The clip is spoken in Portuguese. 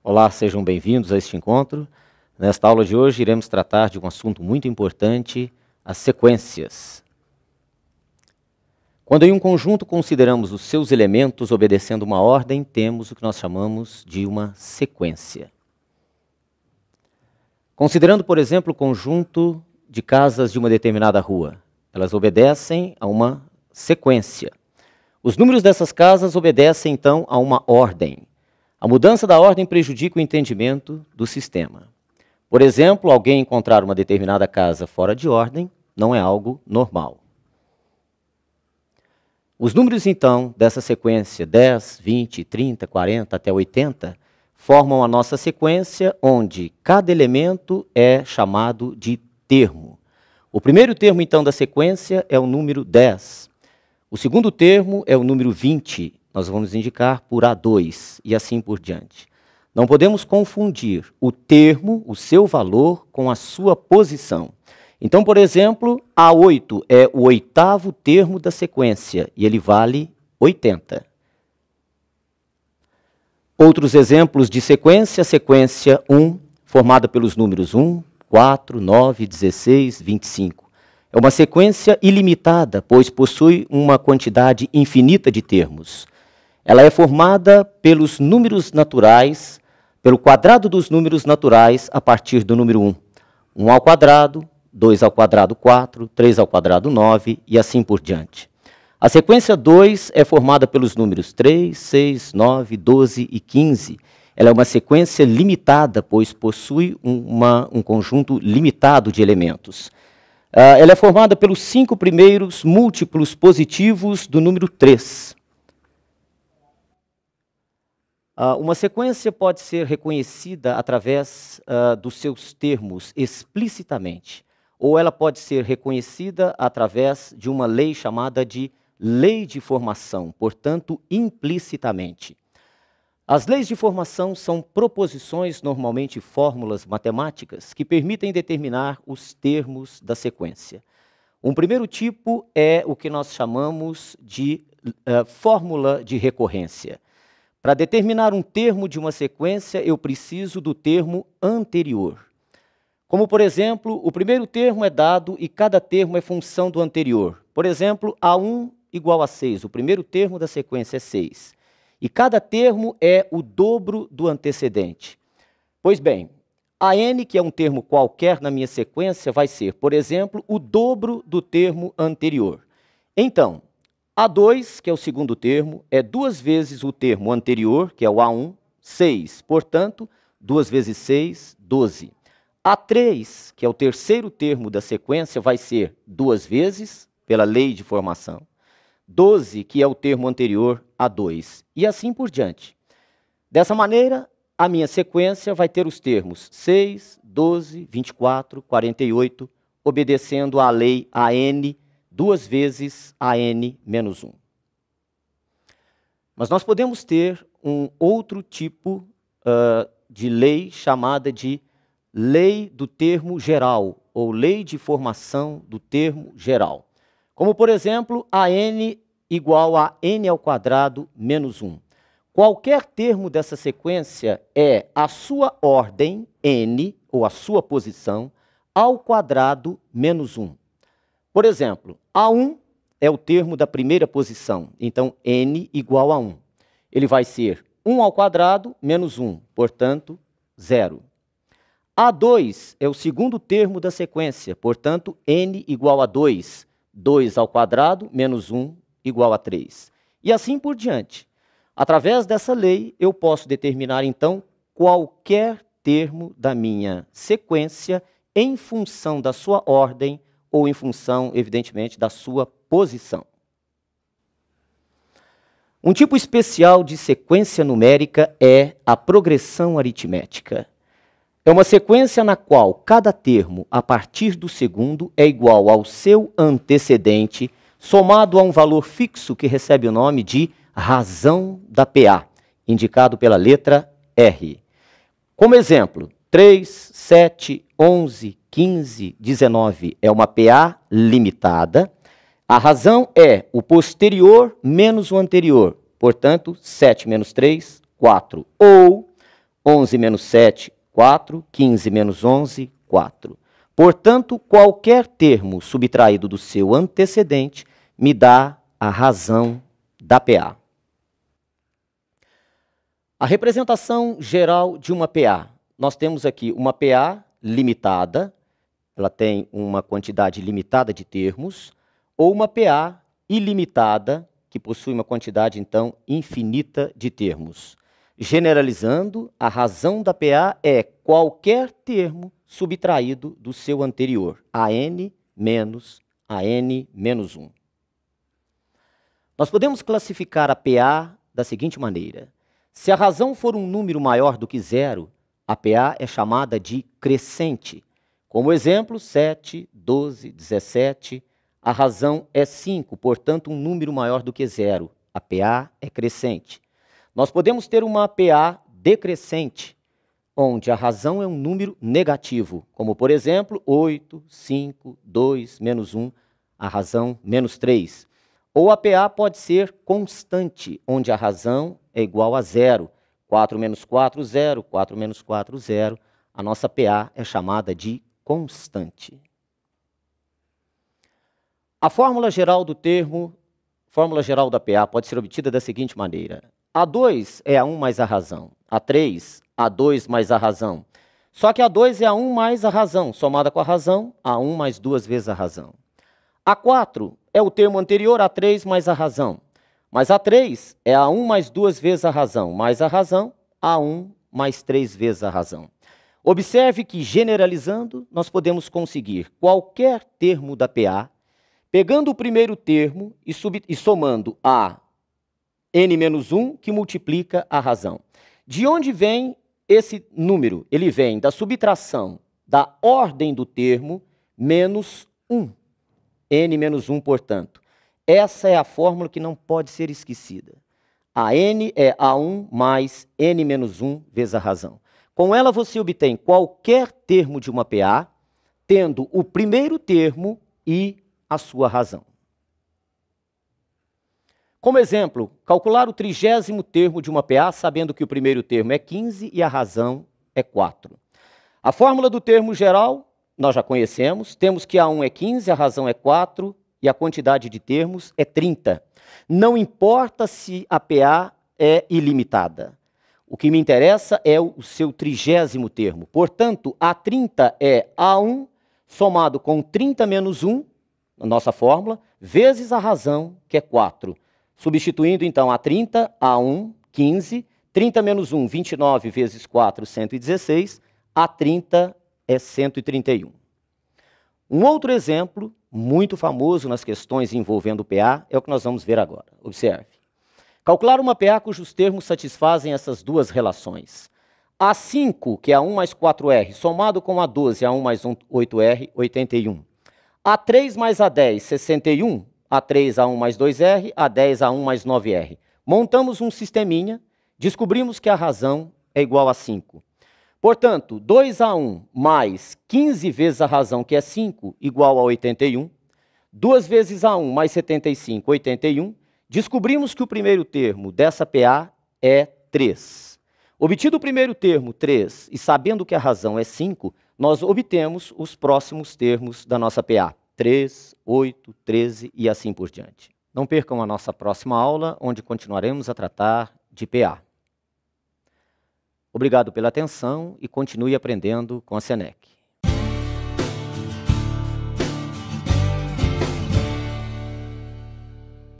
Olá, sejam bem-vindos a este encontro. Nesta aula de hoje iremos tratar de um assunto muito importante, as sequências. Quando em um conjunto consideramos os seus elementos obedecendo uma ordem, temos o que nós chamamos de uma sequência. Considerando, por exemplo, o conjunto de casas de uma determinada rua, elas obedecem a uma sequência. Os números dessas casas obedecem, então, a uma ordem. A mudança da ordem prejudica o entendimento do sistema. Por exemplo, alguém encontrar uma determinada casa fora de ordem não é algo normal. Os números, então, dessa sequência 10, 20, 30, 40 até 80 formam a nossa sequência onde cada elemento é chamado de termo. O primeiro termo, então, da sequência é o número 10. O segundo termo é o número 20. Nós vamos indicar por A2 e assim por diante. Não podemos confundir o termo, o seu valor, com a sua posição. Então, por exemplo, A8 é o oitavo termo da sequência e ele vale 80. Outros exemplos de sequência, sequência 1, formada pelos números 1, 4, 9, 16, 25. É uma sequência ilimitada, pois possui uma quantidade infinita de termos. Ela é formada pelos números naturais, pelo quadrado dos números naturais a partir do número 1. 1 ao quadrado, 2 ao quadrado 4, 3 ao quadrado 9 e assim por diante. A sequência 2 é formada pelos números 3, 6, 9, 12 e 15. Ela é uma sequência limitada, pois possui um conjunto limitado de elementos. Ela é formada pelos 5 primeiros múltiplos positivos do número 3. Uma sequência pode ser reconhecida através dos seus termos explicitamente, ou ela pode ser reconhecida através de uma lei chamada de lei de formação, portanto, implicitamente. As leis de formação são proposições, normalmente fórmulas matemáticas, que permitem determinar os termos da sequência. Um primeiro tipo é o que nós chamamos de fórmula de recorrência. Para determinar um termo de uma sequência, eu preciso do termo anterior. Como, por exemplo, o primeiro termo é dado e cada termo é função do anterior. Por exemplo, A1 igual a 6. O primeiro termo da sequência é 6. E cada termo é o dobro do antecedente. Pois bem, AN, que é um termo qualquer na minha sequência, vai ser, por exemplo, o dobro do termo anterior. Então, A2, que é o segundo termo, é 2 vezes o termo anterior, que é o A1, 6. Portanto, 2 vezes 6, 12. A3, que é o terceiro termo da sequência, vai ser 2 vezes, pela lei de formação. 12, que é o termo anterior a 2. E assim por diante. Dessa maneira, a minha sequência vai ter os termos 6, 12, 24, 48, obedecendo à lei AN, 2 vezes AN menos 1. Mas nós podemos ter um outro tipo de lei chamada de lei do termo geral, ou lei de formação do termo geral. Como, por exemplo, AN igual a N ao quadrado menos 1. Qualquer termo dessa sequência é a sua ordem, N, ou a sua posição, ao quadrado menos 1. Por exemplo, A1 é o termo da primeira posição, então N igual a 1. Ele vai ser 1 ao quadrado menos 1, portanto, 0. A2 é o segundo termo da sequência, portanto, N igual a 2. 2 ao quadrado menos 1 igual a 3. E assim por diante. Através dessa lei, eu posso determinar, então, qualquer termo da minha sequência em função da sua ordem ou em função, evidentemente, da sua posição. Um tipo especial de sequência numérica é a progressão aritmética. É uma sequência na qual cada termo, a partir do segundo, é igual ao seu antecedente, somado a um valor fixo que recebe o nome de razão da PA, indicado pela letra R. Como exemplo, 3, 7, 11, 15, 19 é uma PA limitada. A razão é o posterior menos o anterior. Portanto, 7 menos 3, 4. Ou 11 menos 7, 4. 15 menos 11, 4. Portanto, qualquer termo subtraído do seu antecedente me dá a razão da PA. A representação geral de uma PA. Nós temos aqui uma PA limitada, ela tem uma quantidade limitada de termos, ou uma PA ilimitada, que possui uma quantidade, então, infinita de termos. Generalizando, a razão da PA é qualquer termo subtraído do seu anterior, AN menos AN menos 1. Nós podemos classificar a PA da seguinte maneira. Se a razão for um número maior do que zero, a PA é chamada de crescente. Como exemplo, 7, 12, 17, a razão é 5, portanto, um número maior do que zero. A PA é crescente. Nós podemos ter uma PA decrescente, onde a razão é um número negativo, como, por exemplo, 8, 5, 2, menos 1, a razão menos 3. Ou a PA pode ser constante, onde a razão é igual a zero. 4 menos 4, 0. 4 menos 4, 0. A nossa PA é chamada de constante. A fórmula geral do termo, fórmula geral da PA pode ser obtida da seguinte maneira. A2 é A1 mais a razão. A3, A2 mais a razão. Só que A2 é A1 mais a razão, somada com a razão, A1 mais 2 vezes a razão. A4 é o termo anterior, A3 mais a razão. Mas A3 é A1 mais 2 vezes a razão, mais a razão, A1 mais 3 vezes a razão. Observe que, generalizando, nós podemos conseguir qualquer termo da PA, pegando o primeiro termo e somando a n-1, que multiplica a razão. De onde vem esse número? Ele vem da subtração da ordem do termo menos 1. n-1, portanto. Essa é a fórmula que não pode ser esquecida. A n é A1 mais n-1 vezes a razão. Com ela você obtém qualquer termo de uma PA, tendo o primeiro termo e a sua razão. Como exemplo, calcular o 30º termo de uma PA, sabendo que o primeiro termo é 15 e a razão é 4. A fórmula do termo geral, nós já conhecemos, temos que A1 é 15, a razão é 4 e a quantidade de termos é 30. Não importa se a PA é ilimitada. O que me interessa é o seu 30º termo. Portanto, A30 é A1 somado com 30 menos 1, na nossa fórmula, vezes a razão, que é 4. Substituindo, então, A30, A1, 15, 30 menos 1, 29 vezes 4, 116, A30 é 131. Um outro exemplo, muito famoso nas questões envolvendo PA, é o que nós vamos ver agora. Observe. Calcular uma PA cujos termos satisfazem essas duas relações. A5, que é A1 mais 4R, somado com A12, A1 mais 8R, 81. A3 mais A10, 61. A3, A1 mais 2R, A10, A1 mais 9R. Montamos um sisteminha, descobrimos que a razão é igual a 5. Portanto, 2A1 mais 15 vezes a razão, que é 5, igual a 81. 2 vezes A1 mais 75, 81. Descobrimos que o primeiro termo dessa PA é 3. Obtido o primeiro termo, 3, e sabendo que a razão é 5, nós obtemos os próximos termos da nossa PA. 3, 8, 13 e assim por diante. Não percam a nossa próxima aula, onde continuaremos a tratar de PA. Obrigado pela atenção e continue aprendendo com a SENEC.